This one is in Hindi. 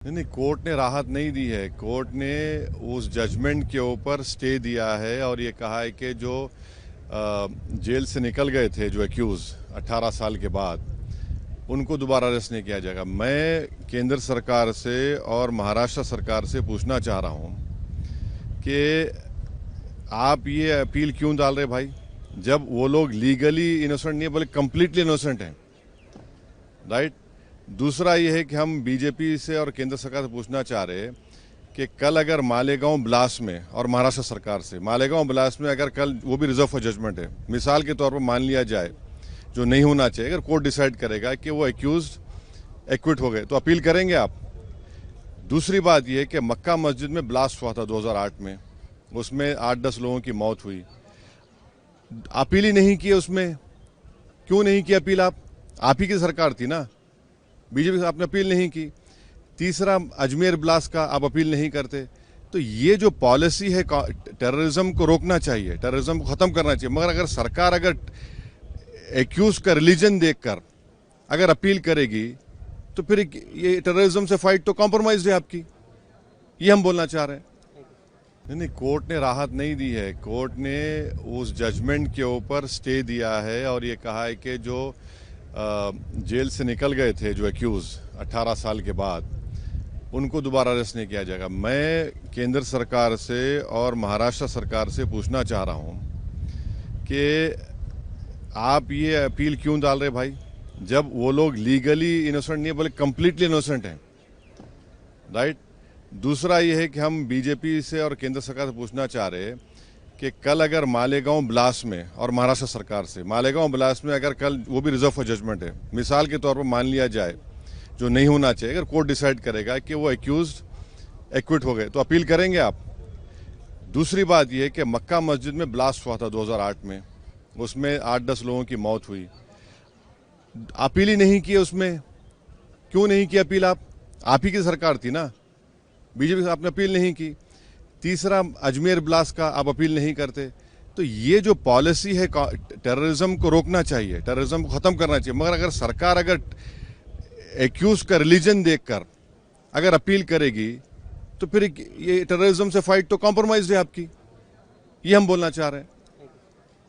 नहीं, कोर्ट ने राहत नहीं दी है। कोर्ट ने उस जजमेंट के ऊपर स्टे दिया है और ये कहा है कि जो जेल से निकल गए थे, जो एक्यूज 18 साल के बाद, उनको दोबारा अरेस्ट नहीं किया जाएगा। मैं केंद्र सरकार से और महाराष्ट्र सरकार से पूछना चाह रहा हूँ कि आप ये अपील क्यों डाल रहे भाई, जब वो लोग लीगली इनोसेंट नहीं है बल्कि कंप्लीटली इनोसेंट हैं, राइट। दूसरा ये है कि हम बीजेपी से और केंद्र सरकार से पूछना चाह रहे हैं कि कल अगर मालेगांव ब्लास्ट में, और महाराष्ट्र सरकार से, मालेगांव ब्लास्ट में अगर कल वो भी रिजर्व फॉर जजमेंट है, मिसाल के तौर पर मान लिया जाए, जो नहीं होना चाहिए, अगर कोर्ट डिसाइड करेगा कि वो एक्यूज्ड एक्विट हो गए तो अपील करेंगे आप। दूसरी बात यह है कि मक्का मस्जिद में ब्लास्ट हुआ था 2008 में, उसमें 8-10 लोगों की मौत हुई, अपील ही नहीं की उसमें। क्यों नहीं की अपील? आप ही की सरकार थी ना, बीजेपी से आपने अपील नहीं की। तीसरा, अजमेर ब्लास्ट का आप अपील नहीं करते। तो ये जो पॉलिसी है, टेररिज्म को रोकना चाहिए, टेररिज्म को खत्म करना चाहिए, मगर अगर सरकार अगर एक्यूज का रिलीजन देखकर अगर अपील करेगी तो फिर ये टेररिज्म से फाइट तो कॉम्प्रोमाइज है आपकी, ये हम बोलना चाह रहे हैं। नहीं, कोर्ट ने राहत नहीं दी है। कोर्ट ने उस जजमेंट के ऊपर स्टे दिया है और ये कहा है कि जो जेल से निकल गए थे, जो एक्यूज 18 साल के बाद, उनको दोबारा अरेस्ट नहीं किया जाएगा। मैं केंद्र सरकार से और महाराष्ट्र सरकार से पूछना चाह रहा हूँ कि आप ये अपील क्यों डाल रहे भाई, जब वो लोग लीगली इनोसेंट नहीं है बल्कि कंप्लीटली इनोसेंट हैं, राइट। दूसरा ये है कि हम बीजेपी से और केंद्र सरकार से पूछना चाह रहे हैं कि कल अगर मालेगांव ब्लास्ट में, और महाराष्ट्र सरकार से, मालेगांव ब्लास्ट में अगर कल वो भी रिजर्व फॉर जजमेंट है, मिसाल के तौर पर मान लिया जाए, जो नहीं होना चाहिए, अगर कोर्ट डिसाइड करेगा कि वो एक्यूज्ड एक्विट हो गए तो अपील करेंगे आप। दूसरी बात यह है कि मक्का मस्जिद में ब्लास्ट हुआ था 2008 में, उसमें 8-10 लोगों की मौत हुई, अपील ही नहीं की उसमें। क्यों नहीं की अपील? आप ही की सरकार थी ना, बीजेपी से आपने अपील नहीं की। तीसरा, अजमेर ब्लास्ट का आप अपील नहीं करते। तो ये जो पॉलिसी है, टेररिज्म को रोकना चाहिए, टेररिज्म को खत्म करना चाहिए, मगर अगर सरकार अगर एक्यूज का रिलीजन देखकर अगर अपील करेगी तो फिर ये टेररिज्म से फाइट तो कॉम्प्रोमाइज है आपकी, ये हम बोलना चाह रहे हैं।